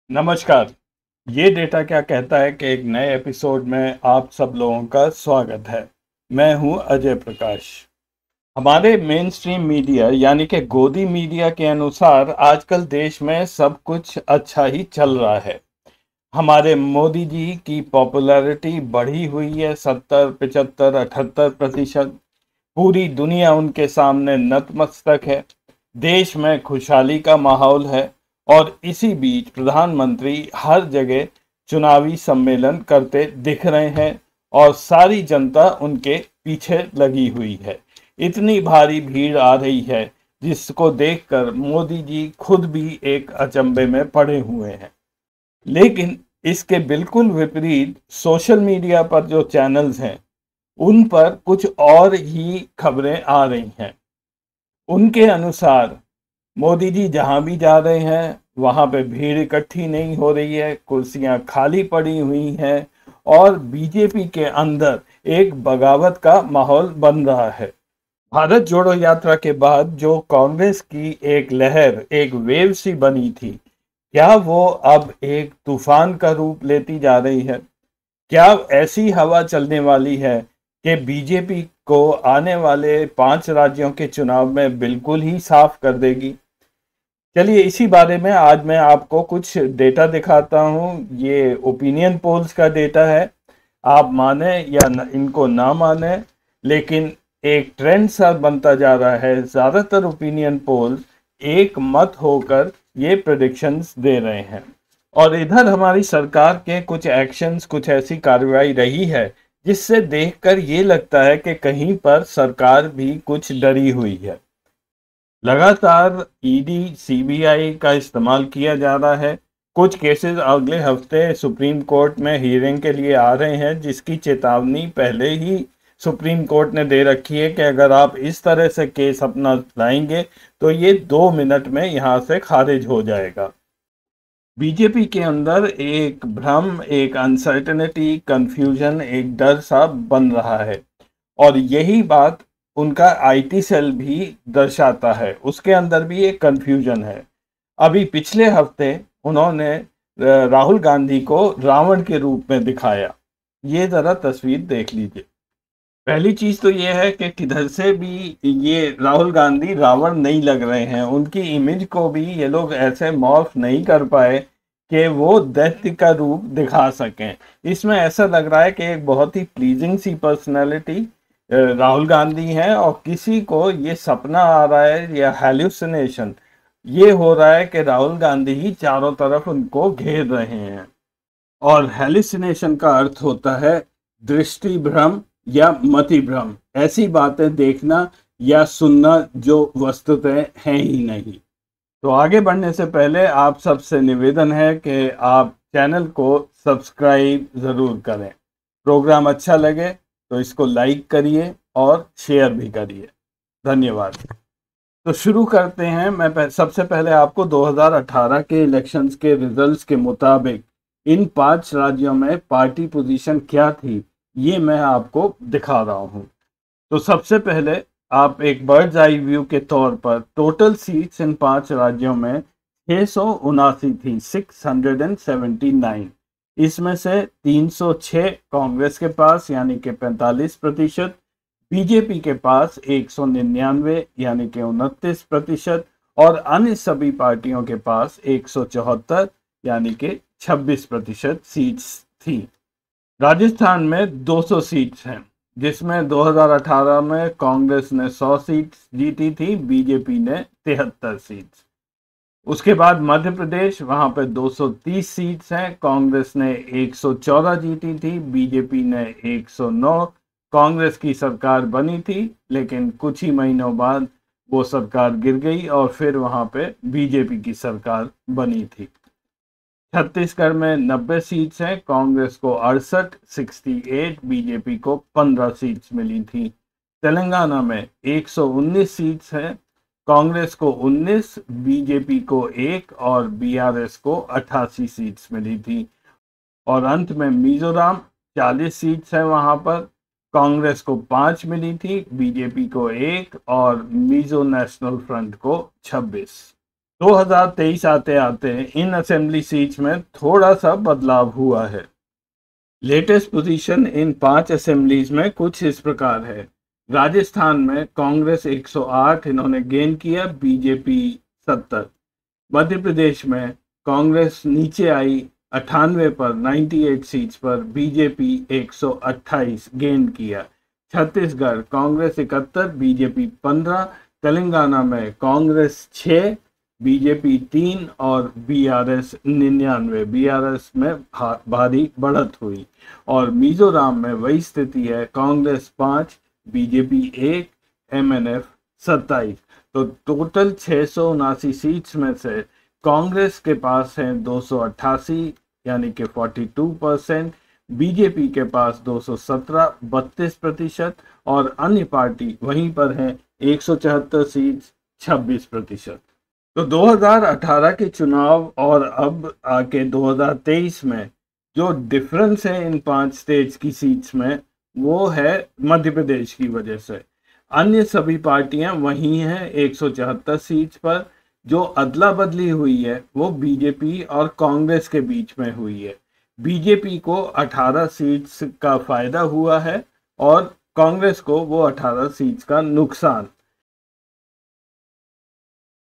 नमस्कार। ये डेटा क्या कहता है कि एक नए एपिसोड में आप सब लोगों का स्वागत है। मैं हूं अजय प्रकाश। हमारे मेन स्ट्रीम मीडिया यानी कि गोदी मीडिया के अनुसार आजकल देश में सब कुछ अच्छा ही चल रहा है। हमारे मोदी जी की पॉपुलैरिटी बढ़ी हुई है 70, 75, 78%। पूरी दुनिया उनके सामने नतमस्तक है। देश में खुशहाली का माहौल है और इसी बीच प्रधानमंत्री हर जगह चुनावी सम्मेलन करते दिख रहे हैं और सारी जनता उनके पीछे लगी हुई है। इतनी भारी भीड़ आ रही है जिसको देखकर मोदी जी खुद भी एक अचंभे में पड़े हुए हैं। लेकिन इसके बिल्कुल विपरीत सोशल मीडिया पर जो चैनल्स हैं उन पर कुछ और ही खबरें आ रही हैं। उनके अनुसार मोदी जी जहां भी जा रहे हैं वहां पे भीड़ इकट्ठी नहीं हो रही है, कुर्सियां खाली पड़ी हुई हैं और बीजेपी के अंदर एक बगावत का माहौल बन रहा है। भारत जोड़ो यात्रा के बाद जो कांग्रेस की एक लहर, एक वेव सी बनी थी, क्या वो अब एक तूफान का रूप लेती जा रही है? क्या ऐसी हवा चलने वाली है कि बीजेपी को आने वाले 5 राज्यों के चुनाव में बिल्कुल ही साफ कर देगी? चलिए इसी बारे में आज मैं आपको कुछ डेटा दिखाता हूँ। ये ओपिनियन पोल्स का डेटा है। आप माने या इनको ना माने, लेकिन एक ट्रेंड सा बनता जा रहा है। ज़्यादातर ओपिनियन पोल्स एक मत होकर ये प्रेडिक्शंस दे रहे हैं। और इधर हमारी सरकार के कुछ एक्शंस, कुछ ऐसी कार्रवाई रही है जिससे देखकर ये लगता है कि कहीं पर सरकार भी कुछ डरी हुई है। लगातार ईडी, सीबीआई का इस्तेमाल किया जा रहा है। कुछ केसेस अगले हफ्ते सुप्रीम कोर्ट में हियरिंग के लिए आ रहे हैं, जिसकी चेतावनी पहले ही सुप्रीम कोर्ट ने दे रखी है कि अगर आप इस तरह से केस अपना लाएंगे तो ये 2 मिनट में यहाँ से खारिज हो जाएगा। बीजेपी के अंदर एक भ्रम, एक अनसर्टेनिटी, कंफ्यूजन, एक डर सा बन रहा है और यही बात उनका आईटी सेल भी दर्शाता है। उसके अंदर भी एक कंफ्यूजन है। अभी पिछले हफ्ते उन्होंने राहुल गांधी को रावण के रूप में दिखाया। ये जरा तस्वीर देख लीजिए। पहली चीज तो ये है कि किधर से भी ये राहुल गांधी रावण नहीं लग रहे हैं। उनकी इमेज को भी ये लोग ऐसे मॉर्फ नहीं कर पाए कि वो दैत्य का रूप दिखा सकें। इसमें ऐसा लग रहा है कि एक बहुत ही प्लीजिंग सी पर्सनैलिटी राहुल गांधी है और किसी को ये सपना आ रहा है या हैल्यूसिनेशन ये हो रहा है कि राहुल गांधी ही चारों तरफ उनको घेर रहे हैं। और हैल्यूसिनेशन का अर्थ होता है दृष्टि भ्रम या मति भ्रम, ऐसी बातें देखना या सुनना जो वस्तुतः हैं ही नहीं। तो आगे बढ़ने से पहले आप सबसे निवेदन है कि आप चैनल को सब्सक्राइब ज़रूर करें। प्रोग्राम अच्छा लगे तो इसको लाइक करिए और शेयर भी करिए। धन्यवाद। तो शुरू करते हैं। मैं सबसे पहले आपको 2018 के इलेक्शंस के रिजल्ट्स के मुताबिक इन 5 राज्यों में पार्टी पोजीशन क्या थी ये मैं आपको दिखा रहा हूं। तो सबसे पहले आप एक बर्ड्स आई व्यू के तौर पर टोटल सीट्स इन 5 राज्यों में 679 थी, 679। इसमें से 306 कांग्रेस के पास यानी कि 45%, बीजेपी के पास 199 यानी कि 29% और अन्य सभी पार्टियों के पास 174 यानी कि 26% सीट्स थी। राजस्थान में 200 सीट्स हैं, जिसमें 2018 में कांग्रेस ने 100 सीट्स जीती थी, बीजेपी ने 73 सीट्स। उसके बाद मध्य प्रदेश, वहां पे 230 सीट्स हैं, कांग्रेस ने 114 जीती थी, बीजेपी ने 109। कांग्रेस की सरकार बनी थी लेकिन कुछ ही महीनों बाद वो सरकार गिर गई और फिर वहां पे बीजेपी की सरकार बनी थी। छत्तीसगढ़ में 90 सीट्स हैं, कांग्रेस को 68, 68, बीजेपी को 15 सीट्स मिली थी। तेलंगाना में 119 सीट्स हैं, कांग्रेस को 19, बीजेपी को 1 और बीआरएस को 88 सीट्स मिली थी। और अंत में मिजोरम 40 सीट्स हैं, वहां पर कांग्रेस को 5 मिली थी, बीजेपी को 1 और मिजो नेशनल फ्रंट को 26। 2023 आते आते इन असेंबली सीट्स में थोड़ा सा बदलाव हुआ है। लेटेस्ट पोजीशन इन 5 असेंबलीज में कुछ इस प्रकार है। राजस्थान में कांग्रेस 108 इन्होंने गेन किया, बीजेपी 70। मध्य प्रदेश में कांग्रेस नीचे आई 98 पर, 98 सीट्स पर, बीजेपी 128 गेन किया। छत्तीसगढ़ कांग्रेस 71, बीजेपी 15। तेलंगाना में कांग्रेस 6, बीजेपी 3 और बीआरएस 99। बीआरएस में भारी बढ़त हुई। और मिजोरम में वही स्थिति है, कांग्रेस 5, बीजेपी 1, एमएनएफ 27। तो टोटल 679 सीट्स में से कांग्रेस के पास है 288 यानी कि 42%, बीजेपी के पास 217 32%, और अन्य पार्टी वहीं पर है 174 सीट्स 26%। तो 2018 के चुनाव और अब आके 2023 में जो डिफरेंस है इन 5 स्टेट्स की सीट्स में, वो है मध्य प्रदेश की वजह से। अन्य सभी पार्टियां वही हैं 174 सीट्स पर। जो अदला बदली हुई है वो बीजेपी और कांग्रेस के बीच में हुई है। बीजेपी को 18 सीट्स का फायदा हुआ है और कांग्रेस को वो 18 सीट्स का नुकसान।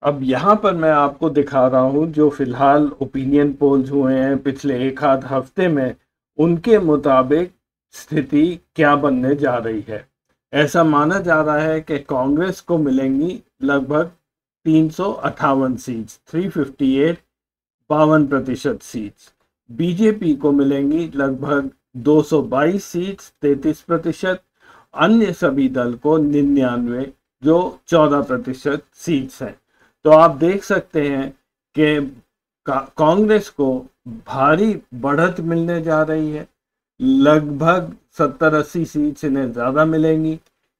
अब यहाँ पर मैं आपको दिखा रहा हूँ जो फिलहाल ओपिनियन पोल्स हुए हैं पिछले एक आध हफ्ते में, उनके मुताबिक स्थिति क्या बनने जा रही है। ऐसा माना जा रहा है कि कांग्रेस को मिलेंगी लगभग 358 सीट्स, 358, 52% सीट्स। बीजेपी को मिलेंगी लगभग 222 सीट्स, 33%। अन्य सभी दल को 99, जो 14% सीट्स हैं। तो आप देख सकते हैं कि कांग्रेस को भारी बढ़त मिलने जा रही है, लगभग 70-80 सीट्स इन्हें ज़्यादा मिलेंगी।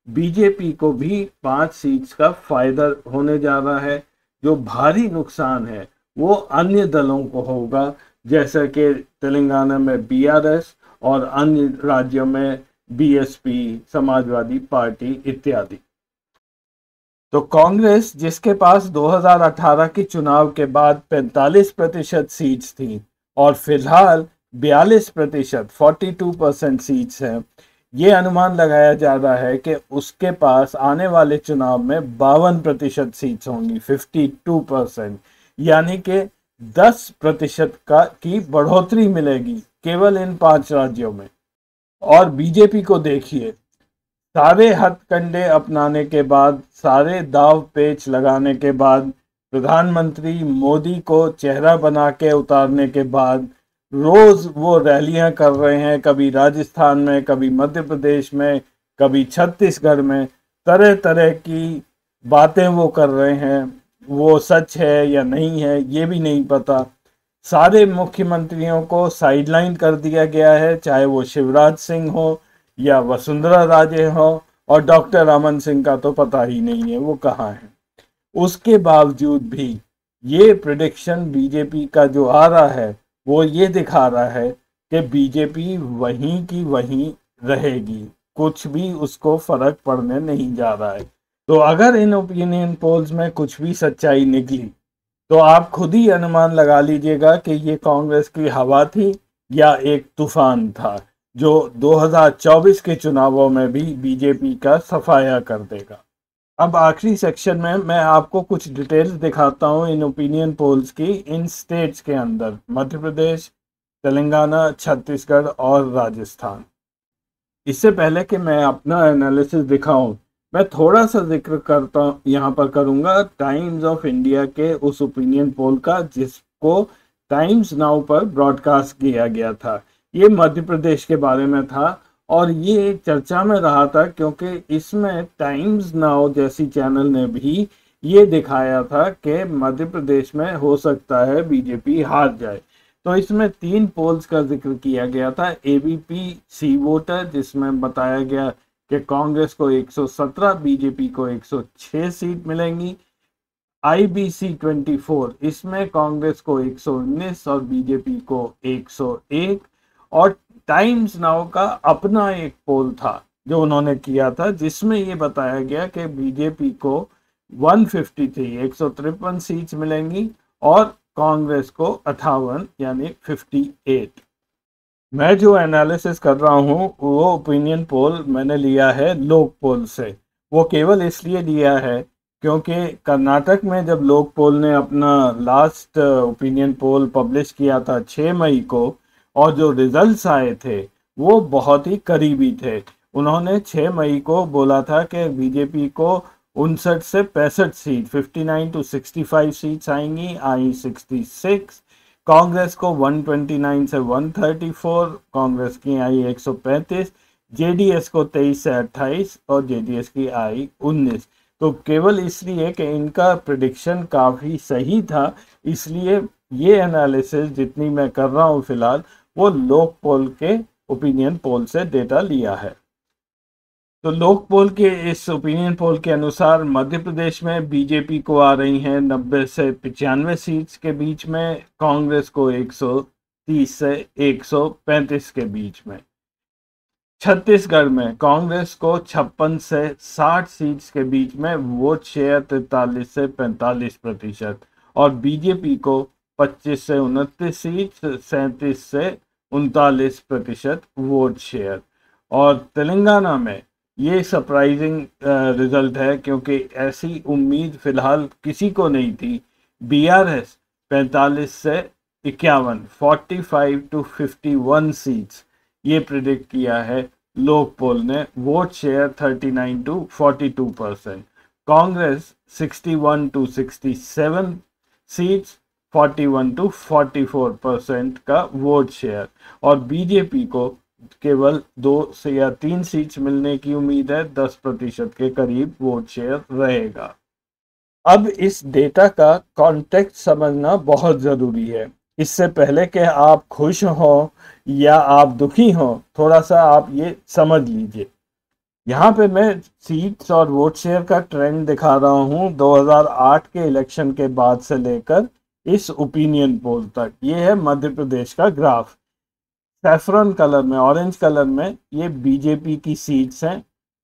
बीजेपी को भी 5 सीट्स का फायदा होने जा रहा है। जो भारी नुकसान है वो अन्य दलों को होगा, जैसा कि तेलंगाना में बीआरएस और अन्य राज्यों में बीएसपी, समाजवादी पार्टी इत्यादि। तो कांग्रेस, जिसके पास 2018 के चुनाव के बाद 45% सीट्स थी और फिलहाल 42%, 42% सीट्स हैं, ये अनुमान लगाया जा रहा है कि उसके पास आने वाले चुनाव में 52% सीट्स होंगी, 52%, यानी कि 10% की बढ़ोतरी मिलेगी केवल इन 5 राज्यों में। और बीजेपी को देखिए, सारे हथकंडे अपनाने के बाद, सारे दाव पेच लगाने के बाद, प्रधानमंत्री मोदी को चेहरा बना के उतारने के बाद रोज वो रैलियां कर रहे हैं, कभी राजस्थान में, कभी मध्य प्रदेश में, कभी छत्तीसगढ़ में, तरह तरह की बातें वो कर रहे हैं। वो सच है या नहीं है ये भी नहीं पता। सारे मुख्यमंत्रियों को साइडलाइन कर दिया गया है, चाहे वो शिवराज सिंह हो या वसुंधरा राजे हो, और डॉक्टर रमन सिंह का तो पता ही नहीं है वो कहाँ है। उसके बावजूद भी ये प्रेडिक्शन बीजेपी का जो आ रहा है वो ये दिखा रहा है कि बीजेपी वहीं की वहीं रहेगी, कुछ भी उसको फर्क पड़ने नहीं जा रहा है। तो अगर इन ओपिनियन पोल्स में कुछ भी सच्चाई निकली तो आप खुद ही अनुमान लगा लीजिएगा कि ये कांग्रेस की हवा थी या एक तूफान था जो 2024 के चुनावों में भी बीजेपी का सफाया कर देगा। अब आखिरी सेक्शन में मैं आपको कुछ डिटेल्स दिखाता हूं इन ओपिनियन पोल्स की इन स्टेट्स के अंदर, मध्य प्रदेश, तेलंगाना, छत्तीसगढ़ और राजस्थान। इससे पहले कि मैं अपना एनालिसिस दिखाऊं, मैं थोड़ा सा जिक्र करता यहाँ पर करूँगा टाइम्स ऑफ इंडिया के उस ओपिनियन पोल का जिसको टाइम्स नाउ पर ब्रॉडकास्ट किया गया था। ये मध्य प्रदेश के बारे में था और ये चर्चा में रहा था क्योंकि इसमें टाइम्स नाउ जैसी चैनल ने भी ये दिखाया था कि मध्य प्रदेश में हो सकता है बीजेपी हार जाए। तो इसमें 3 पोल्स का जिक्र किया गया था। एबीपी सी वोटर, जिसमें बताया गया कि कांग्रेस को 117, बीजेपी को 106 सीट मिलेंगी। IBC 24, इसमें कांग्रेस को 119 और बीजेपी को 101। और टाइम्स नाउ का अपना एक पोल था जो उन्होंने किया था, जिसमें ये बताया गया कि बीजेपी को 153 153 सीट्स मिलेंगी और कांग्रेस को 58 यानी 58। मैं जो एनालिसिस कर रहा हूँ वो ओपिनियन पोल मैंने लिया है लोक पोल से। वो केवल इसलिए लिया है क्योंकि कर्नाटक में जब लोक पोल ने अपना लास्ट ओपिनियन पोल पब्लिश किया था 6 मई को, और जो रिजल्ट्स आए थे वो बहुत ही करीबी थे। उन्होंने 6 मई को बोला था कि बीजेपी को 59 से 65 सीट, 59 to 65 सीट्स आएंगी, आई 66। कांग्रेस को 129 से 134, कांग्रेस की आई 135, जेडीएस को 23 से 28 और जेडीएस की आई 19। तो केवल इसलिए कि इनका प्रिडिक्शन काफ़ी सही था, इसलिए ये एनालिसिस जितनी मैं कर रहा हूँ फिलहाल वो लोक पोल के ओपिनियन पोल से डेटा लिया है। तो लोक पोल के इस ओपिनियन पोल के अनुसार मध्य प्रदेश में बीजेपी को आ रही हैं 90 से 95 सीट्स के बीच में, कांग्रेस को 130 से 135 के बीच में। छत्तीसगढ़ में कांग्रेस को 56 से 60 सीट्स के बीच में, वोट शेयर 43 से 45%, और बीजेपी को 25 से 29 सीट्स, 37 से 39% वोट शेयर। और तेलंगाना में ये सरप्राइजिंग रिजल्ट है क्योंकि ऐसी उम्मीद फिलहाल किसी को नहीं थी। बीआरएस 45 से 51, 45 to 51 सीट्स ये प्रिडिक्ट किया है लोक पोल ने, vote share 39 to 42%। Congress 61 to 67 seats, 41 to 44% का वोट शेयर, और बीजेपी को केवल 2 से या 3 सीट्स मिलने की उम्मीद है, 10% के करीब वोट शेयर रहेगा। अब इस डेटा का कॉन्टेक्स्ट समझना बहुत ज़रूरी है। इससे पहले कि आप खुश हो या आप दुखी हो, थोड़ा सा आप ये समझ लीजिए। यहाँ पे मैं सीट्स और वोट शेयर का ट्रेंड दिखा रहा हूँ 2008 के इलेक्शन के बाद से लेकर इस ओपिनियन पोल तक। ये है मध्य प्रदेश का ग्राफ। सैफरन कलर में, ऑरेंज कलर में ये बीजेपी की सीट्स हैं।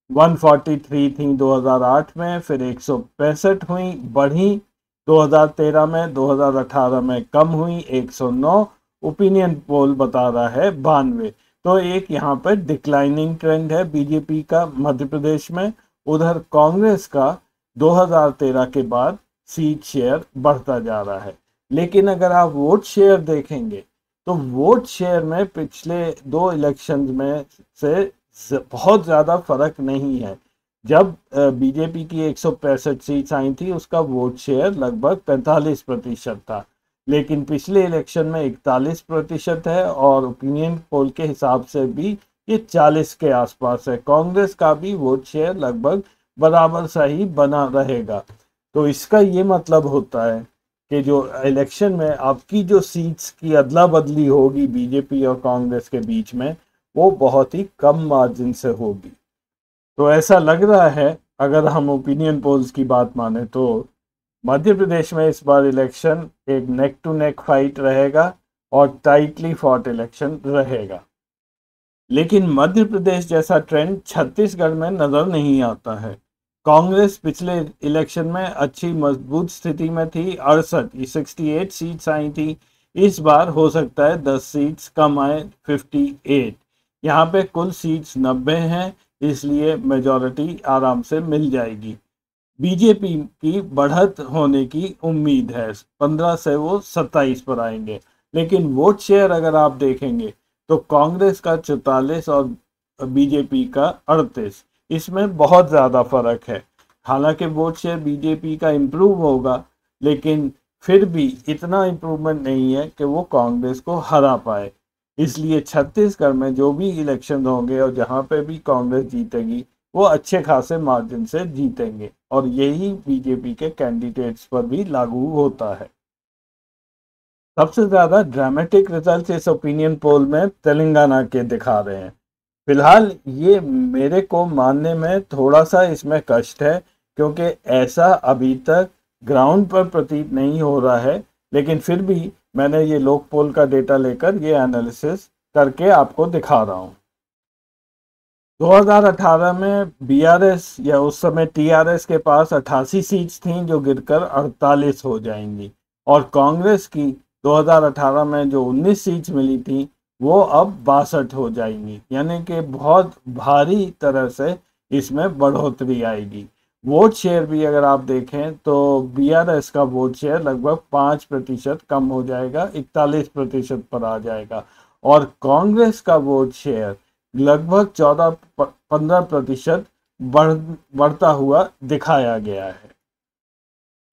143 थी 2008 में, फिर 165 हुई, बढ़ी 2013 में, 2018 में कम हुई 109। ओपिनियन पोल बता रहा है 92। तो एक यहाँ पर डिक्लाइनिंग ट्रेंड है बीजेपी का मध्य प्रदेश में। उधर कांग्रेस का 2013 के बाद सीट शेयर बढ़ता जा रहा है। लेकिन अगर आप वोट शेयर देखेंगे तो वोट शेयर में पिछले 2 इलेक्शंस में से बहुत ज़्यादा फर्क नहीं है। जब बीजेपी की 165 सीट्स आई थी उसका वोट शेयर लगभग 45% था, लेकिन पिछले इलेक्शन में 41% है, और ओपिनियन पोल के हिसाब से भी ये 40 के आसपास है। कांग्रेस का भी वोट शेयर लगभग बराबर सा ही बना रहेगा। तो इसका ये मतलब होता है कि जो इलेक्शन में आपकी जो सीट्स की अदला बदली होगी बीजेपी और कांग्रेस के बीच में, वो बहुत ही कम मार्जिन से होगी। तो ऐसा लग रहा है, अगर हम ओपिनियन पोल्स की बात माने, तो मध्य प्रदेश में इस बार इलेक्शन एक नेक टू नेक फाइट रहेगा और टाइटली फॉट इलेक्शन रहेगा। लेकिन मध्य प्रदेश जैसा ट्रेंड छत्तीसगढ़ में नज़र नहीं आता है। कांग्रेस पिछले इलेक्शन में अच्छी मजबूत स्थिति में थी, 68 सीट्स आई थी। इस बार हो सकता है 10 सीट्स कम आए, 58। यहाँ पे कुल सीट्स 90 हैं, इसलिए मेजॉरिटी आराम से मिल जाएगी। बीजेपी की बढ़त होने की उम्मीद है, 15 से वो 27 पर आएंगे। लेकिन वोट शेयर अगर आप देखेंगे तो कांग्रेस का 44 और बीजेपी का 38, इसमें बहुत ज़्यादा फर्क है। हालांकि वोट शेयर बीजेपी का इम्प्रूव होगा, लेकिन फिर भी इतना इम्प्रूवमेंट नहीं है कि वो कांग्रेस को हरा पाए। इसलिए छत्तीसगढ़ में जो भी इलेक्शन होंगे और जहां पे भी कांग्रेस जीतेगी वो अच्छे खासे मार्जिन से जीतेंगे, और यही बीजेपी के कैंडिडेट्स पर भी लागू होता है। सबसे ज़्यादा ड्रामेटिक रिजल्ट इस ओपिनियन पोल में तेलंगाना के दिखा रहे हैं। फिलहाल ये मेरे को मानने में थोड़ा सा इसमें कष्ट है, क्योंकि ऐसा अभी तक ग्राउंड पर प्रतीत नहीं हो रहा है। लेकिन फिर भी मैंने ये लोक पोल का डेटा लेकर ये एनालिसिस करके आपको दिखा रहा हूँ। 2018 में बीआरएस या उस समय टीआरएस के पास 88 सीट्स थीं जो गिरकर 48 हो जाएंगी, और कांग्रेस की 2018 में जो 19 सीट्स मिली थी वो अब 62 हो जाएंगी। यानी कि बहुत भारी तरह से इसमें बढ़ोतरी आएगी। वोट शेयर भी अगर आप देखें तो बीआरएस का वोट शेयर लगभग 5% कम हो जाएगा, 41% पर आ जाएगा, और कांग्रेस का वोट शेयर लगभग 14-15% बढ़ता हुआ दिखाया गया है।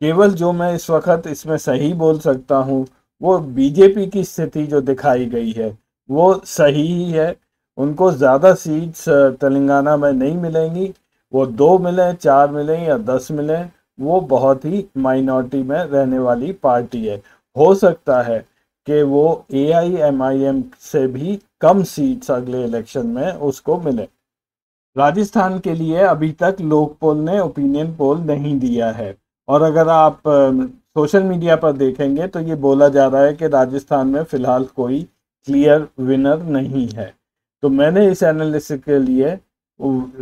केवल जो मैं इस वक्त इसमें सही बोल सकता हूँ वो बीजेपी की स्थिति जो दिखाई गई है वो सही ही है। उनको ज़्यादा सीट्स तेलंगाना में नहीं मिलेंगी, वो 2 मिले, 4 मिले या 10 मिले, वो बहुत ही माइनॉरिटी में रहने वाली पार्टी है। हो सकता है कि वो AIMIM से भी कम सीट्स अगले इलेक्शन में उसको मिले। राजस्थान के लिए अभी तक लोक पोल ने ओपिनियन पोल नहीं दिया है, और अगर आप सोशल मीडिया पर देखेंगे तो ये बोला जा रहा है कि राजस्थान में फिलहाल कोई क्लियर विनर नहीं है। तो मैंने इस एनालिसिस के लिए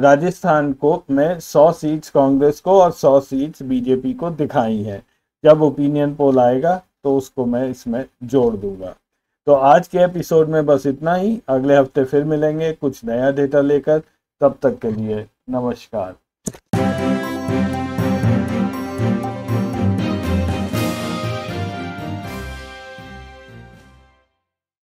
राजस्थान को मैं 100 सीट्स कांग्रेस को और 100 सीट्स बीजेपी को दिखाई हैं। जब ओपिनियन पोल आएगा तो उसको मैं इसमें जोड़ दूंगा। तो आज के एपिसोड में बस इतना ही। अगले हफ्ते फिर मिलेंगे कुछ नया डेटा लेकर। तब तक के लिए नमस्कार।